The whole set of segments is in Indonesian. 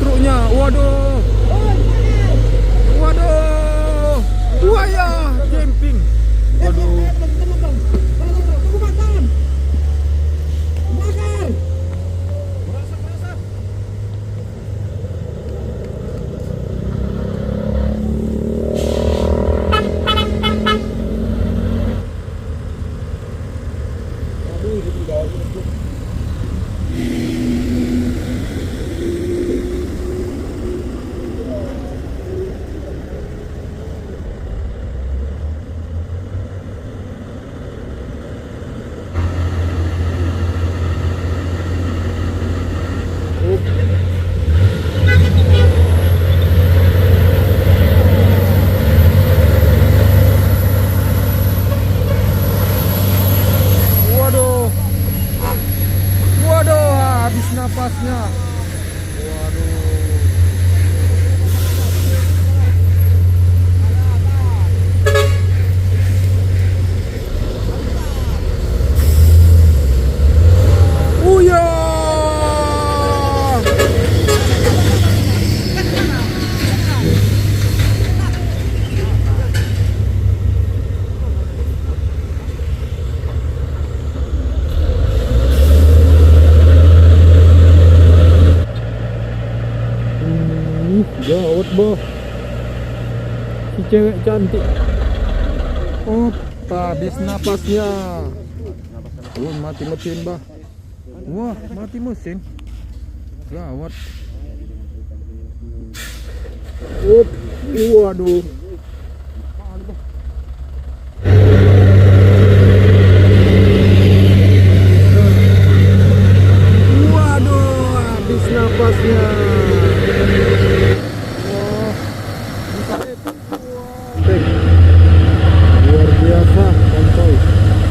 truknya. Waduh. Waduh. Buaya camping. Waduh. Waduh. Waduh, habis napasnya. Waduh. Uya. Gawat boh, si cewek cantik. Oh, habis napasnya. Wah, mati mesin bah. Wah, mati mesin. Gawat. Waduh. Waduh, habis napasnya. Luar biasa, koncoy.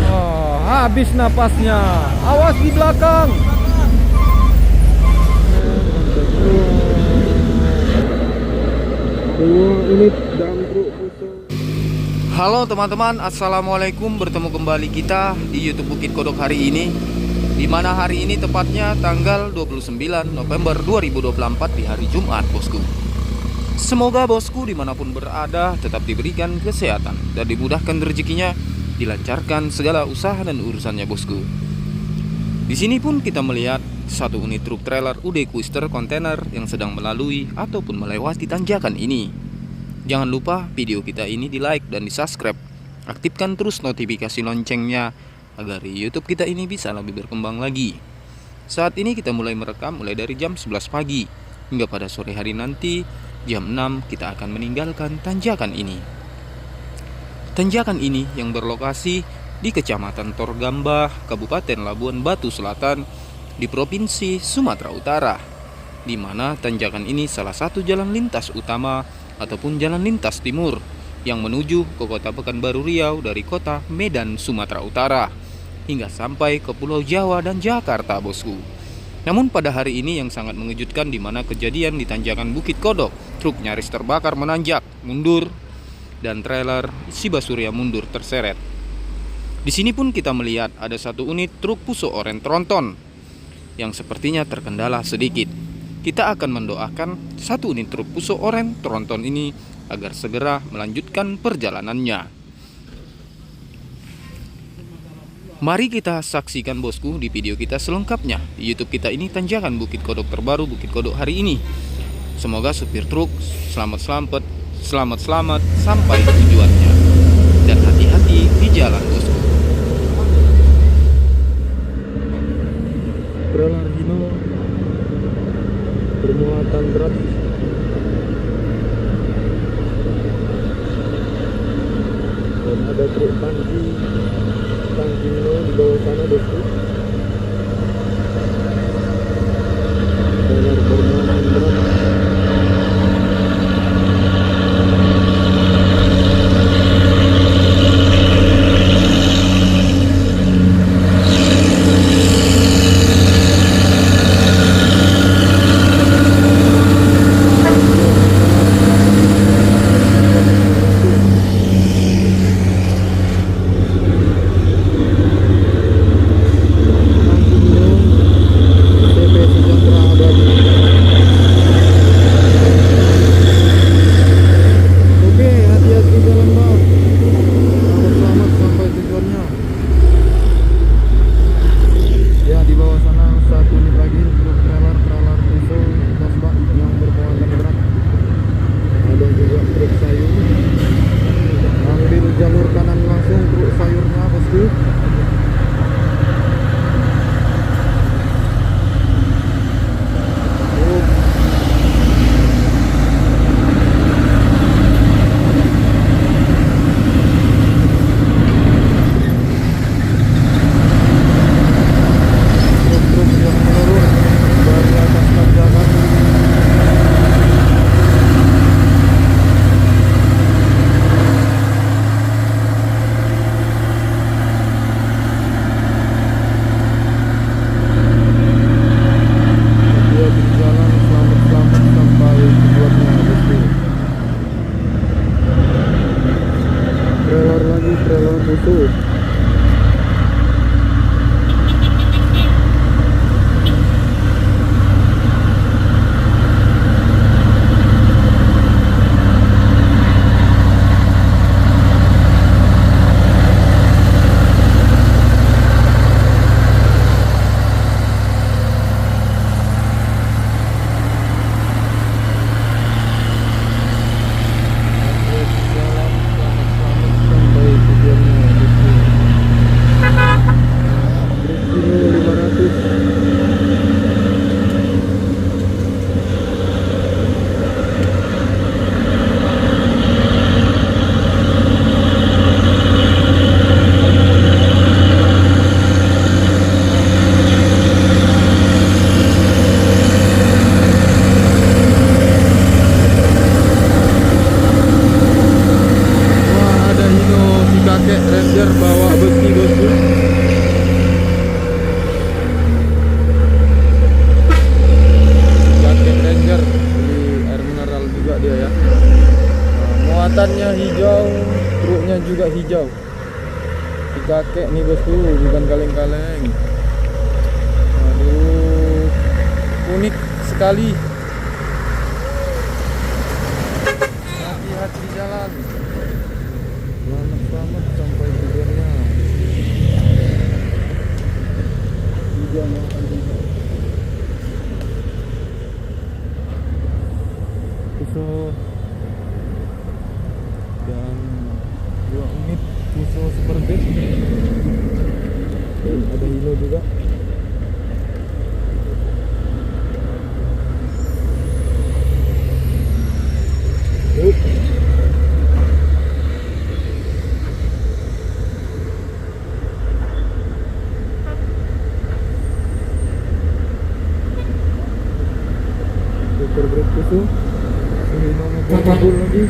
Oh, habis napasnya. Awas di belakang. Dua unit dam truk Fuso. Halo teman-teman, assalamualaikum. Bertemu kembali kita di YouTube Bukit Kodok hari ini. Dimana hari ini tepatnya tanggal 29 November 2024 di hari Jumat, bosku. Semoga bosku dimanapun berada tetap diberikan kesehatan dan dimudahkan rezekinya, dilancarkan segala usaha dan urusannya, bosku. Di sini pun kita melihat satu unit truk trailer UD Twister kontainer yang sedang melalui ataupun melewati tanjakan ini. Jangan lupa video kita ini di like dan di subscribe. Aktifkan terus notifikasi loncengnya agar YouTube kita ini bisa lebih berkembang lagi. Saat ini kita mulai merekam mulai dari jam 11 pagi hingga pada sore hari nanti jam 6 kita akan meninggalkan tanjakan ini. Tanjakan ini yang berlokasi di Kecamatan Torgambah, Kabupaten Labuan Batu Selatan di Provinsi Sumatera Utara, di mana tanjakan ini salah satu jalan lintas utama ataupun jalan lintas timur yang menuju ke kota Pekanbaru Riau dari kota Medan, Sumatera Utara hingga sampai ke Pulau Jawa dan Jakarta, bosku. Namun pada hari ini yang sangat mengejutkan di mana kejadian di tanjakan Bukit Kodok, truk nyaris terbakar menanjak, mundur, dan trailer Shiba Surya mundur terseret. Di sini pun kita melihat ada satu unit truk Fuso Oren tronton yang sepertinya terkendala sedikit. Kita akan mendoakan satu unit truk Fuso Oren tronton ini agar segera melanjutkan perjalanannya. Mari kita saksikan, bosku, di video kita selengkapnya di YouTube kita ini tanjakan Bukit Kodok terbaru, Bukit Kodok hari ini. Semoga supir truk selamat sampai tujuannya dan hati-hati di jalan, bosku. Trailer Hino bermuatan berat. Dan ada truk tangki Hino di bawah sana, bosku. Trailer bermuatan berat. hijau. Si kakek nih bosku, bukan kaleng-kaleng. Aduh, unik sekali. Hati-hati di jalan. Selamat sampai tujuannya. Puso dan 2 unit Puso Superbet. Ada Hilo juga. Superbet Puso. Hilo ngebul lagi.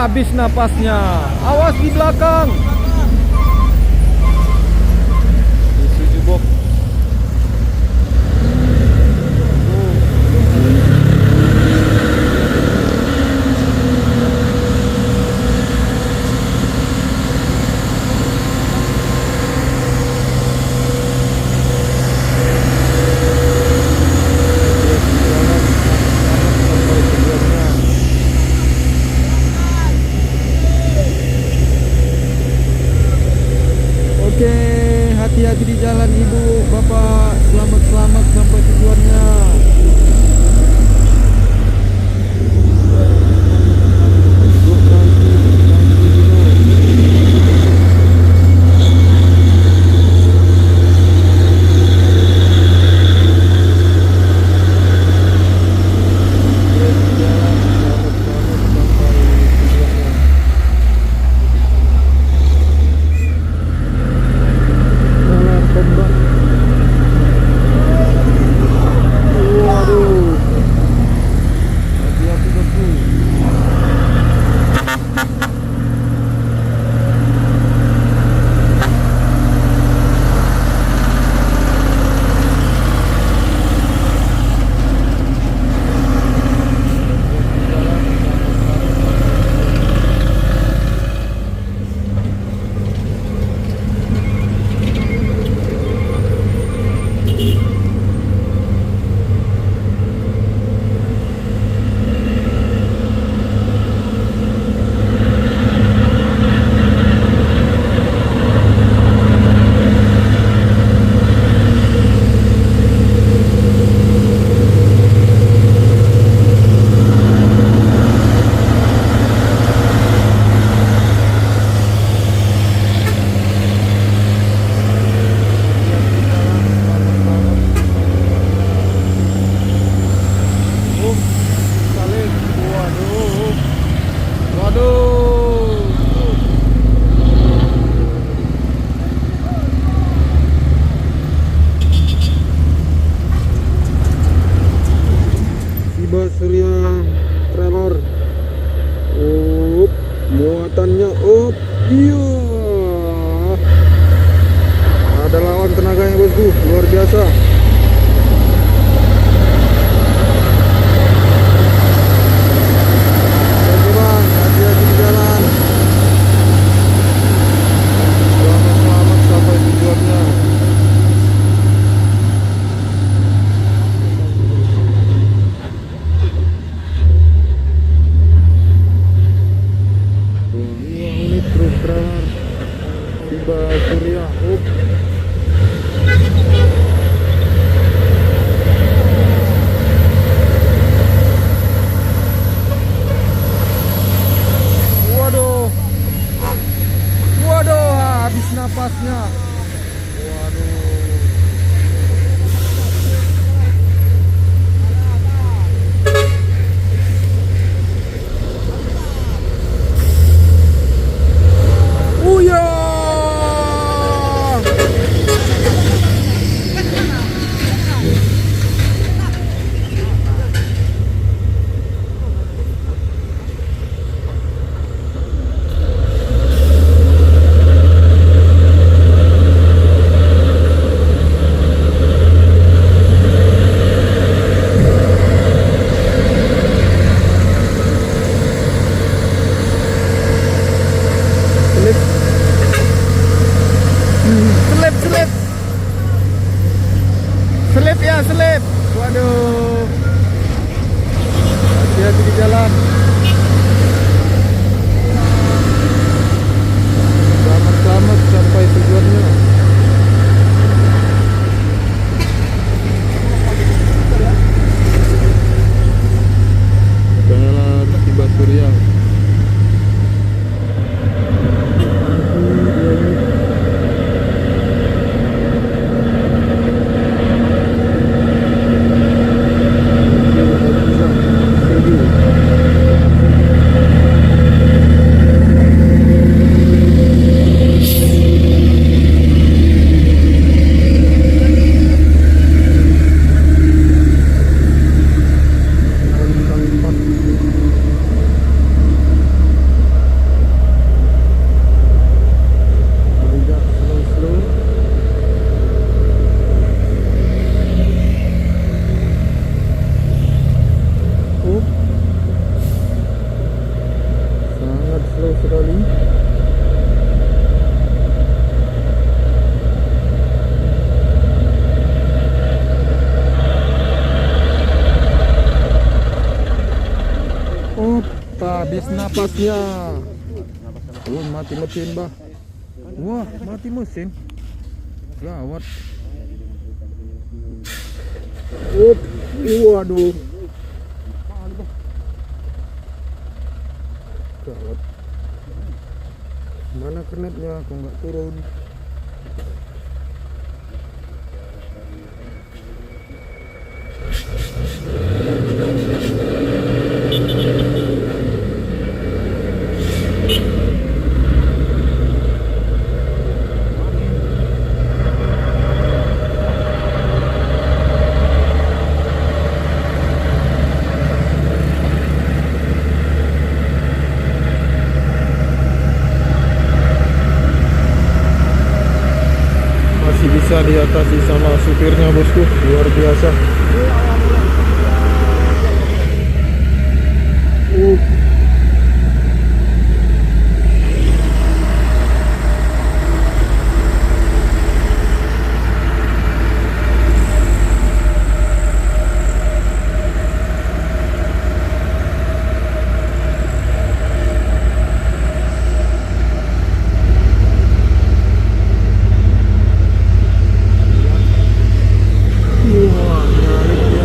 Habis napasnya. Awas di belakang. Isuzu box. tiba Surya trailer. Muatannya iya. Ada lawan tenaganya bosku, luar biasa. Oke bang, hati-hati di jalan. Selamat sampai tujuannya. Unit truk trailer tiba Surya. Waduh, habis napasnya. Uya. Selip. Waduh. Hati-hati di jalan. Selamat sampai tujuannya. Jalan tiba Surya. Slow sekali. Habis napasnya. Mati mesin bah. Wah, mati mesin. Gawat. Waduh. Gawat. Mana kernetnya? Kok nggak turun? Bisa diatasi sama supirnya bosku, luar biasa. Wah, nyalip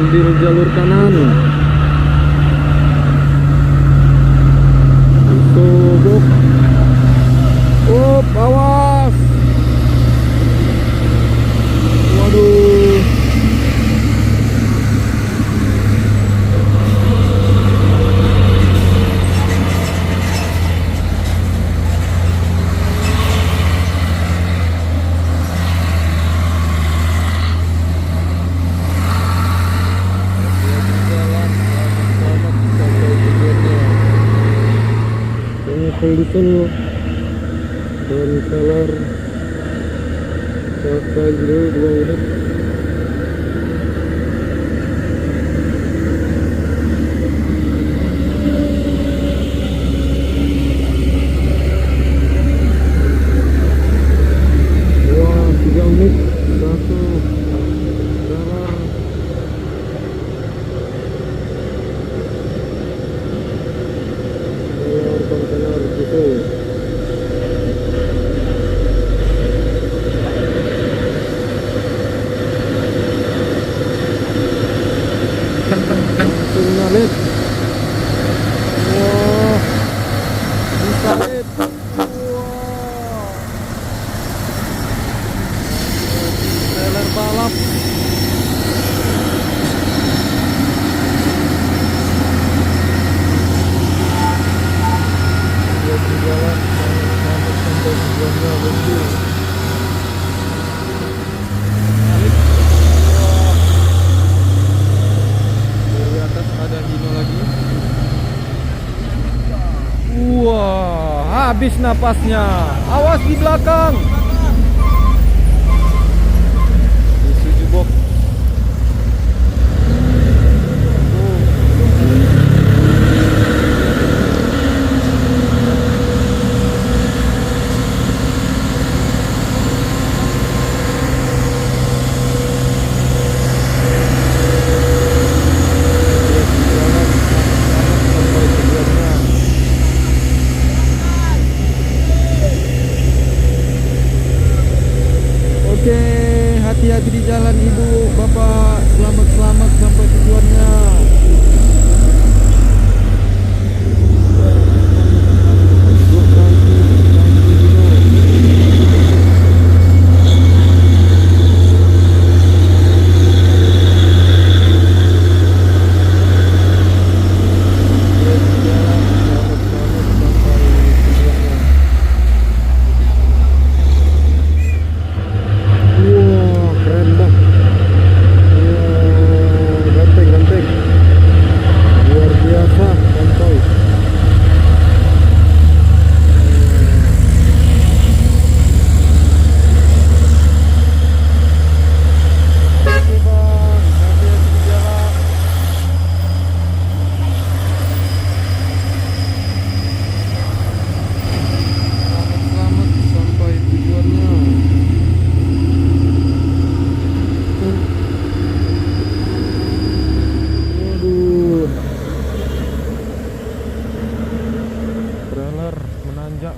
ambil jalur kanan. Sobok. Awas. Waduh. Diesel dan solar pakai grill 2 unit. Wah, 3 unit, 1 solar. Kontainer gitu. Langsung ngalit. Wah, bisa lit. Wah, trailer balap. Jalan sampai tujuannya bosku. Dari atas ada Hino lagi. Wah, habis napasnya. Awas di belakang. Isuzu box. Oke, hati-hati di jalan ibu, bapak, selamat-selamat sampai tujuannya.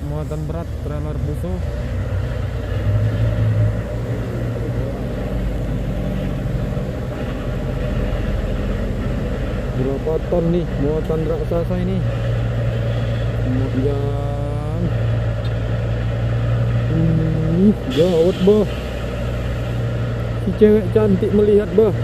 Muatan berat trailer buso. Berapa ton nih muatan raksasa ini? Kemudian gawat bah, si cewek cantik melihat bah.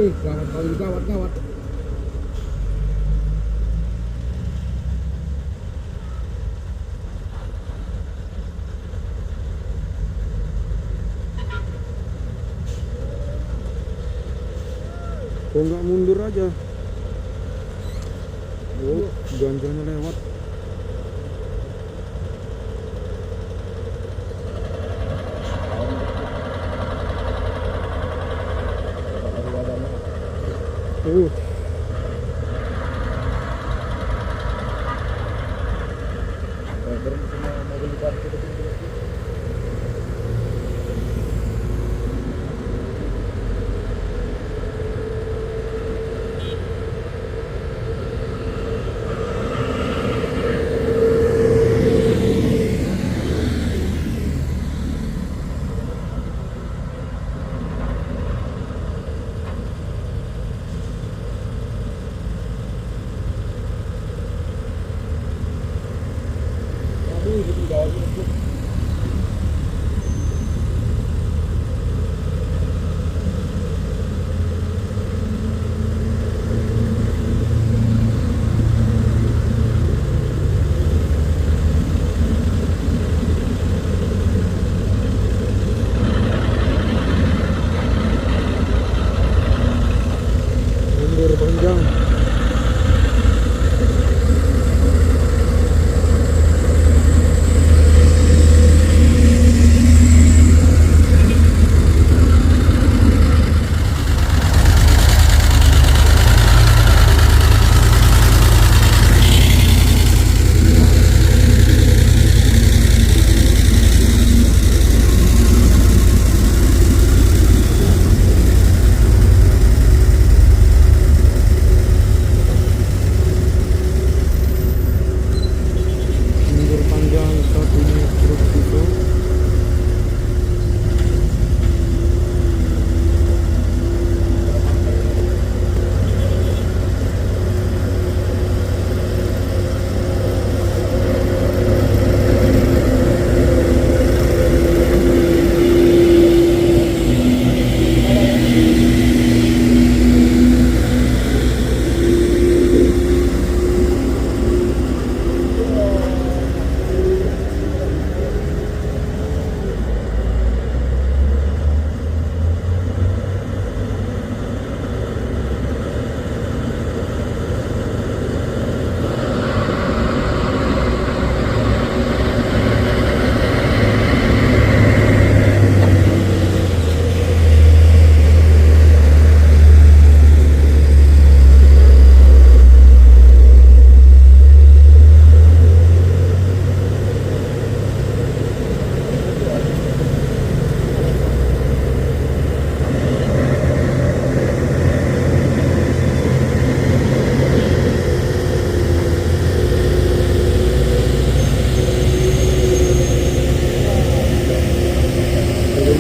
Gawat kali, gawat. Kok nggak mundur aja? Oh, ganjalnya lewat. Uh. Mundur panjang. Mundur panjang saat ini truk itu.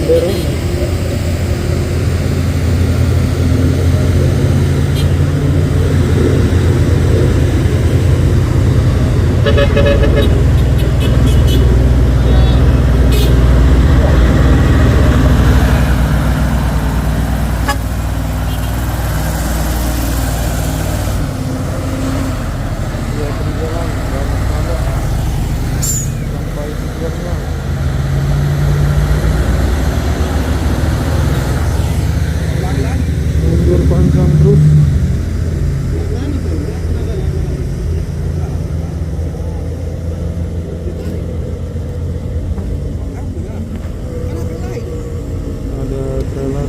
Dorong. Ya, berjalan lama-lama sampai tujuannya. Mundur panjang terus. Ada trailer.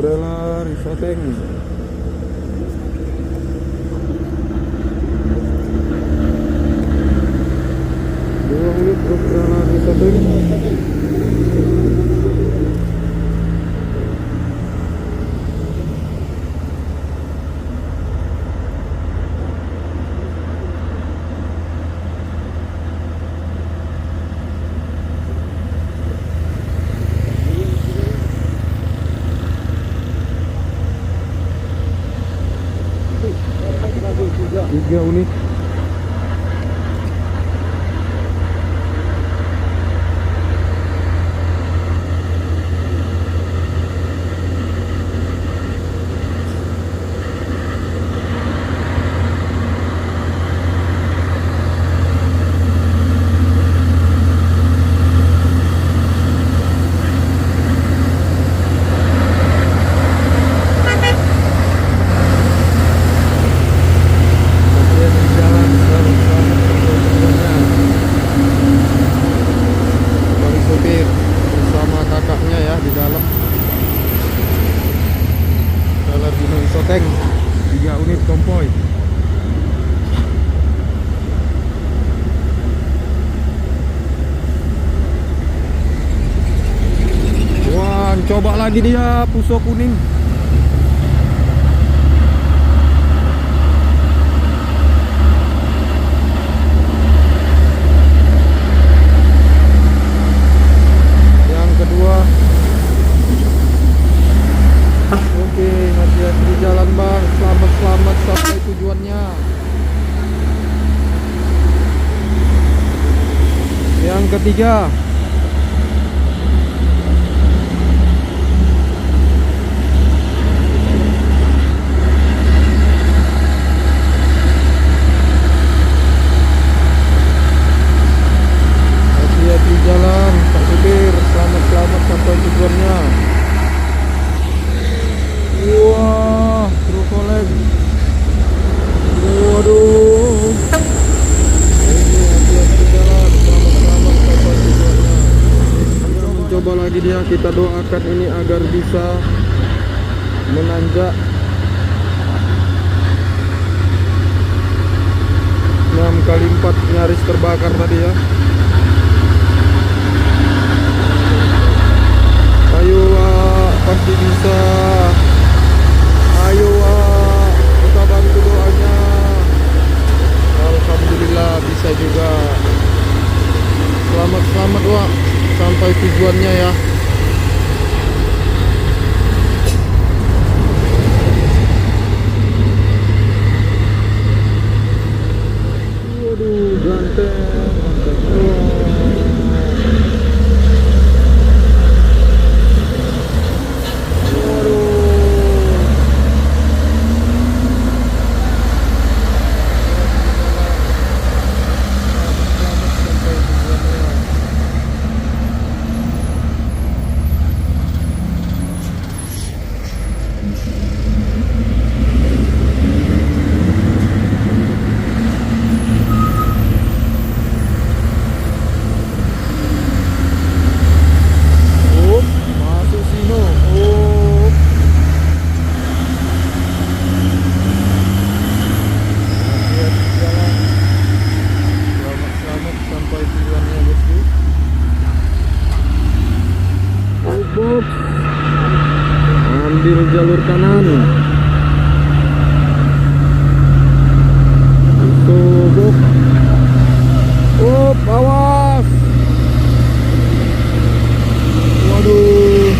Trailer resetting. Dua unit truk trailer resetting. 3 unit. Tank 3 unit konvoy. Wah, coba lagi dia Puso kuning. Yang kedua. Oke, hati-hati di jalan bang. Selamat sampai tujuannya. Yang ketiga. Hati-hati di jalan, Pak Supir. Selamat sampai tujuannya. Wah, truk oleng. Waduh. Ini hati-hati jalan, selamat sampai tujuannya. Kita mencoba lagi dia, kita doakan ini agar bisa menanjak 6x4 nyaris terbakar tadi ya. Ayo Wak, pasti bisa. Ayo Wak, kita bantu doanya. Alhamdulillah bisa juga. Selamat Wak, sampai tujuannya ya. Waduh, ganteng. Ambil jalur kanan. Sobok. Awas. Waduh.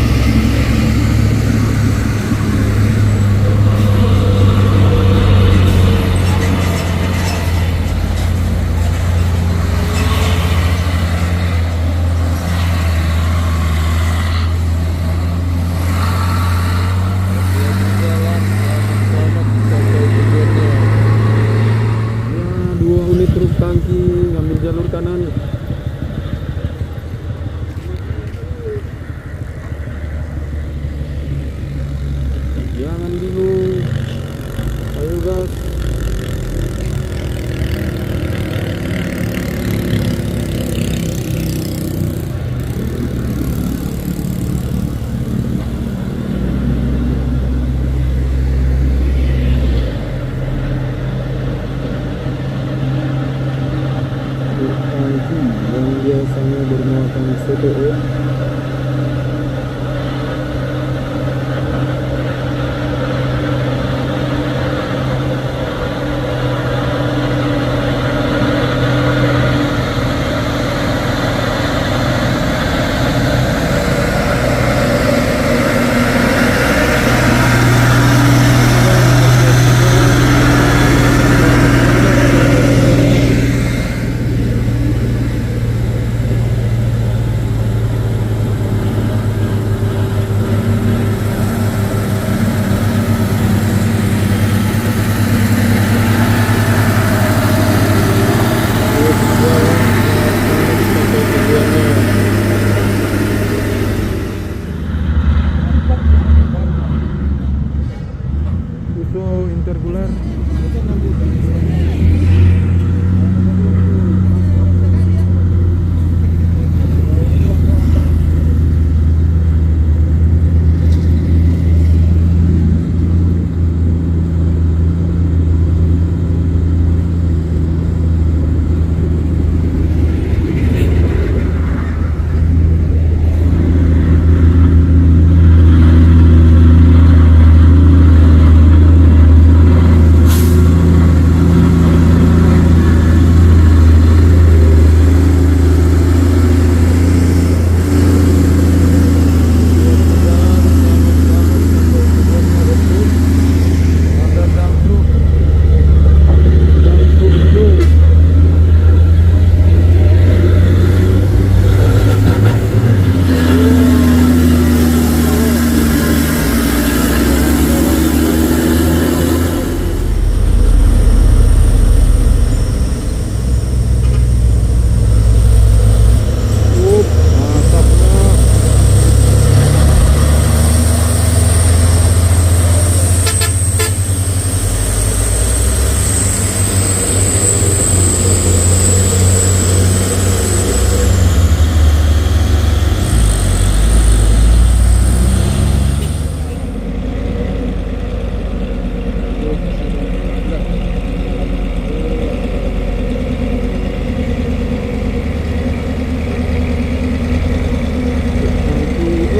Truk tangki ngambil jalur kanan. Jangan bingung. Ayo gas. Yang biasanya bermuatan CPO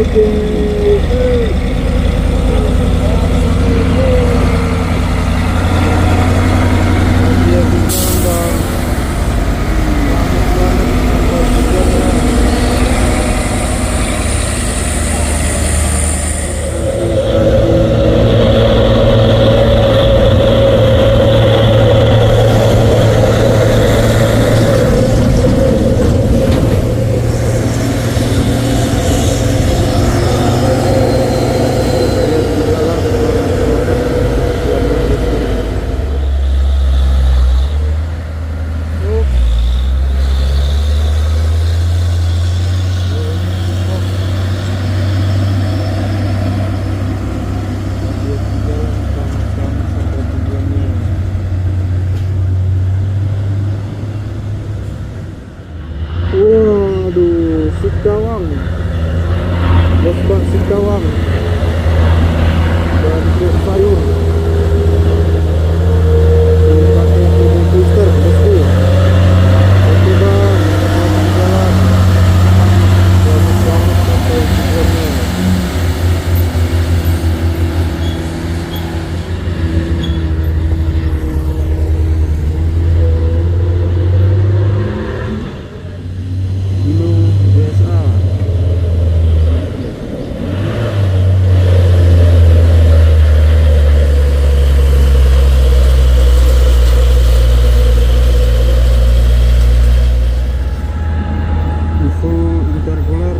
Oke. Dia bilang bang, selamat banget sampai tujuannya. Waduh, Sikawang, Bos Sikawang dan truk sayur dipakai untuk booster bosku. Oke bang, selamat jalan, selamat sampai tujuannya. Dino USA. Info intercooler.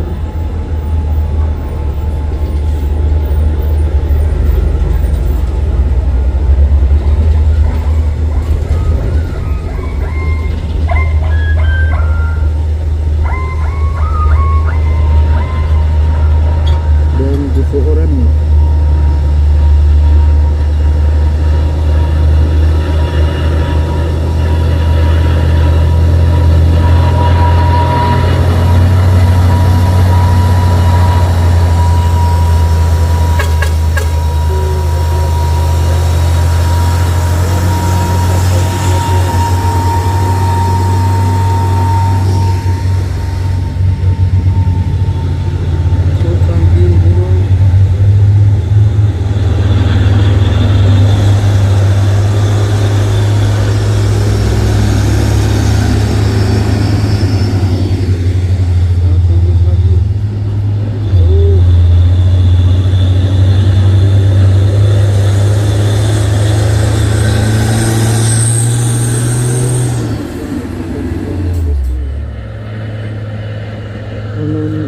Dan info orange.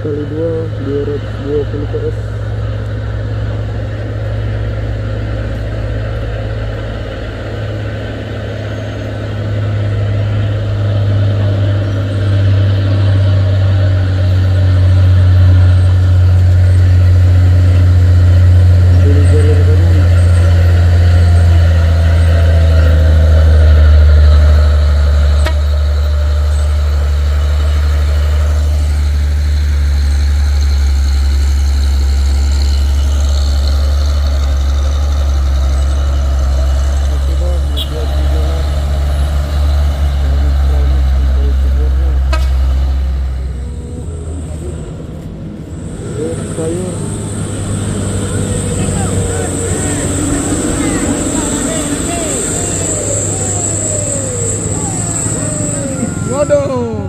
Kali 220 PS. Dari jalur kanan. Sayur. Waduh.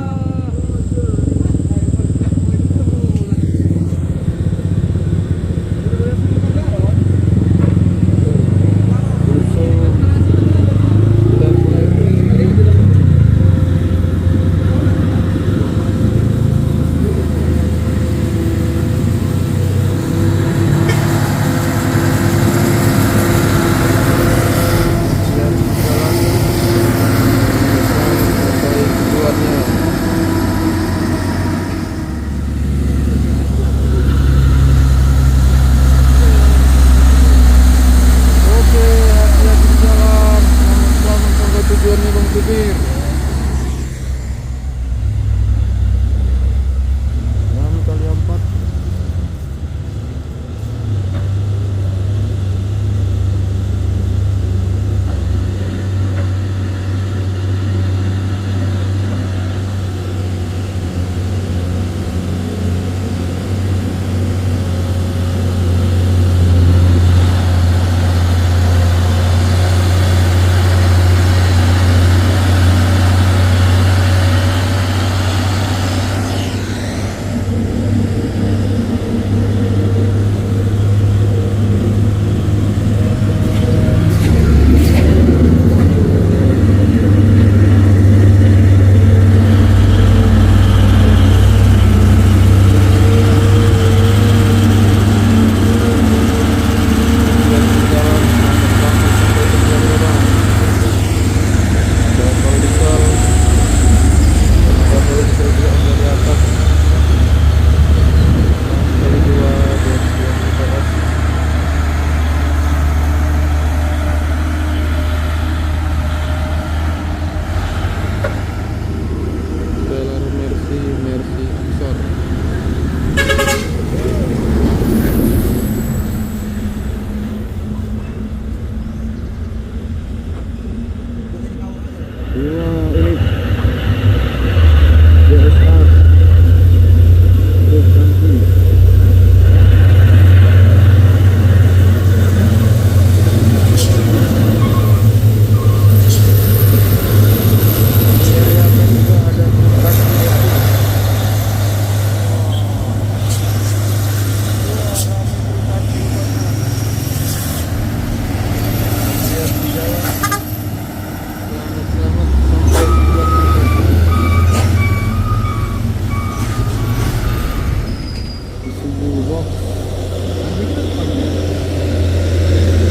Allah.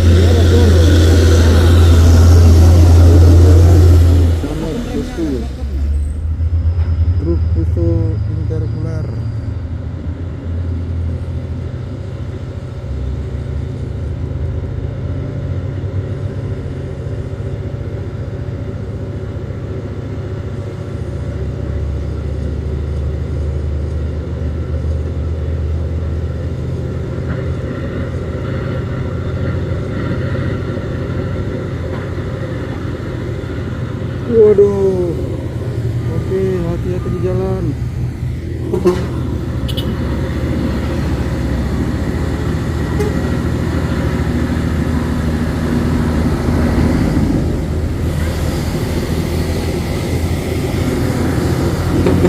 Ini ada turun. Sama susu. Truk susu interkuler. Waduh. Oke, hati-hati di jalan.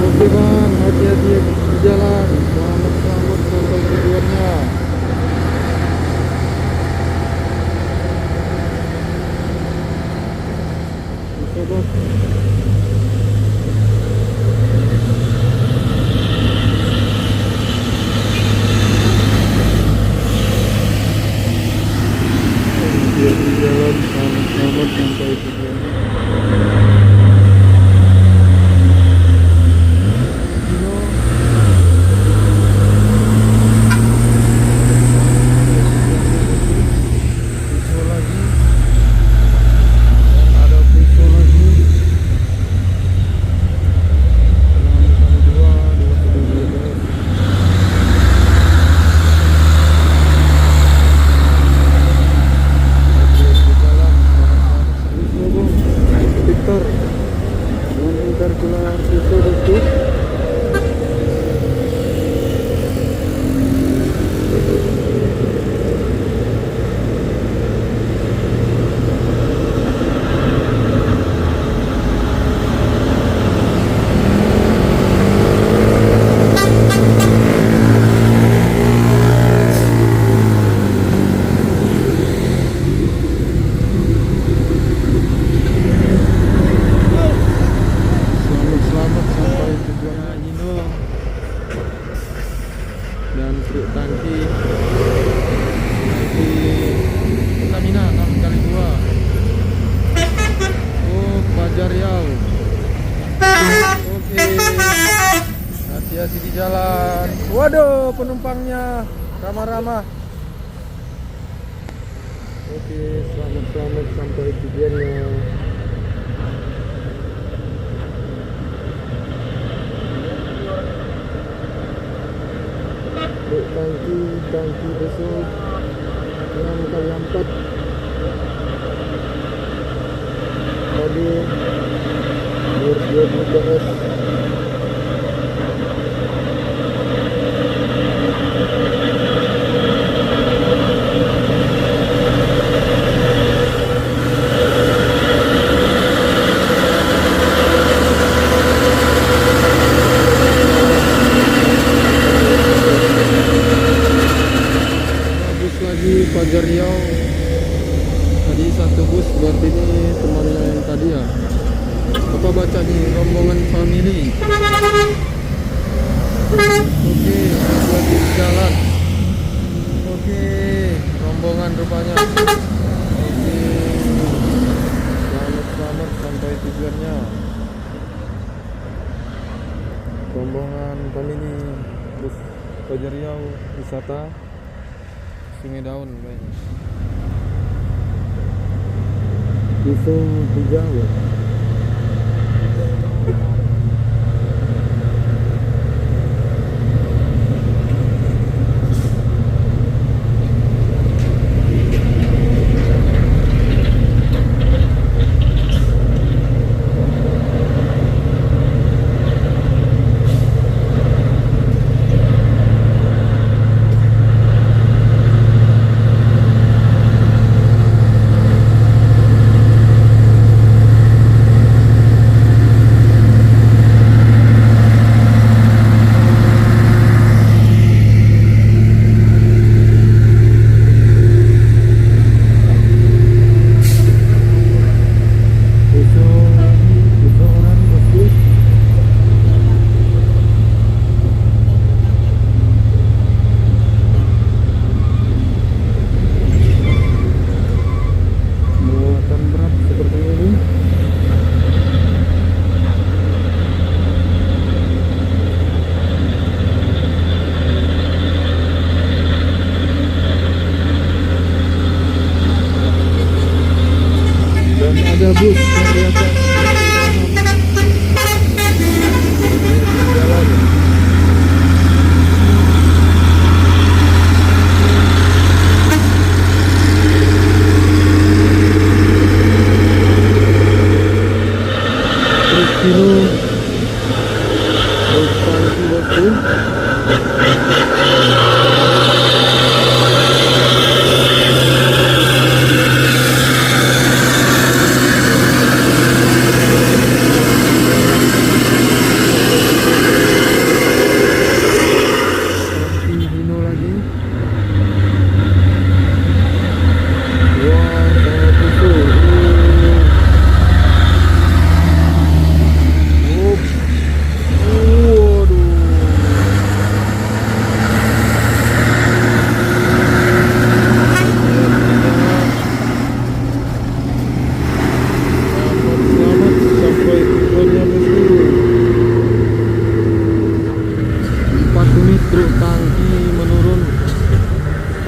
Oke bang, hati-hati di jalan. Selamat sampai tujuannya. Bisa bos. Hati-hati di jalan. Selamat sampai tujuannya. Interkuler susu bosku. Selamat sampai tujuannya Hino dan truk tangki Pertamina 6x2. Oh, Fajar Riau. Oke, hati-hati di jalan. Waduh, penumpangnya ramah-ramah. Oke, selamat sampai tujuannya. Tangki besar 6x4 tadi 20 PS. Fajar Riau tadi satu bus, berarti ini temannya yang tadi ya. Apa baca nih, rombongan family. Oke, lagi di jalan. Oke, rombongan rupanya. Oke, selamat sampai tujuannya. Rombongan family bus Fajar Riau wisata Sungai Daun kayaknya. Dusun Hijau.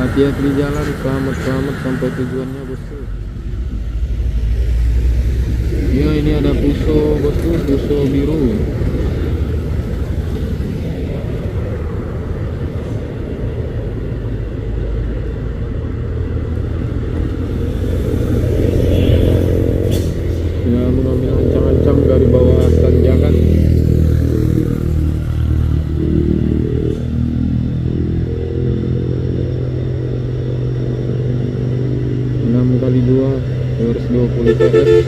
Hati-hati di jalan, selamat sampai tujuannya bosku. Ya ini ada puso bosku, puso biru. 6x2 220 PS.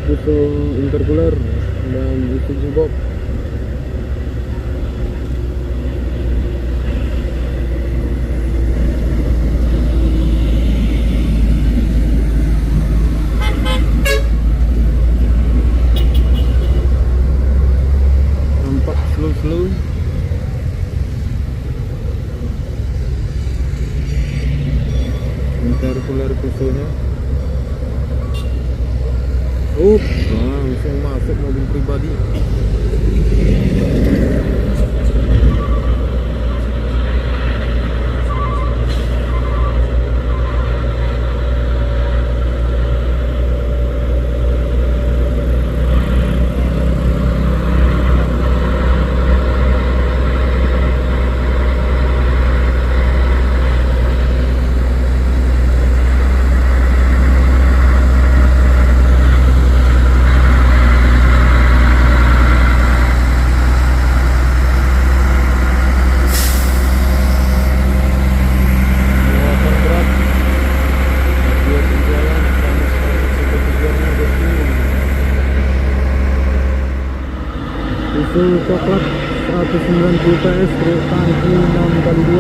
Puso intercooler dan Isuzu box. Nampak slow intercooler pusonya. Langsung masuk mobil pribadi. Full coklat 190 PS, truk tangki 6x2.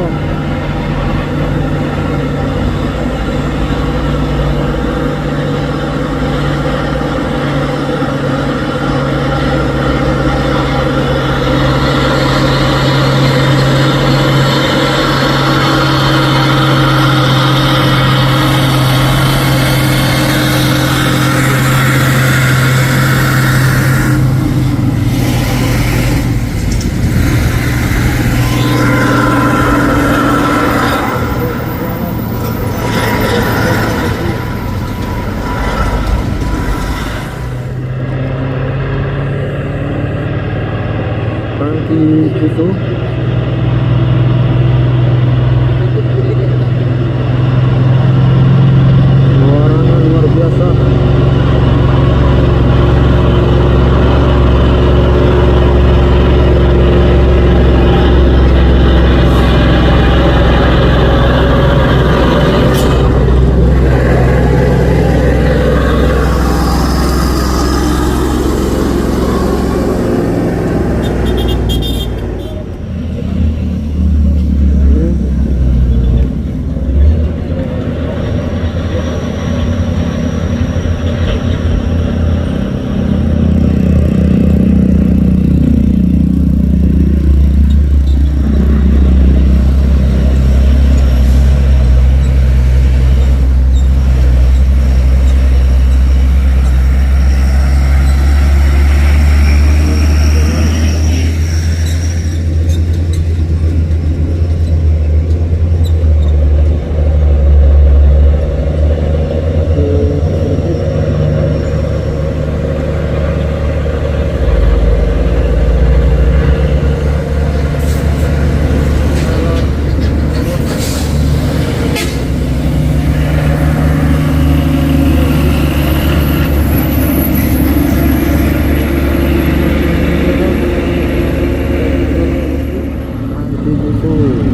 Tangki puso suaranya luar biasa. Itu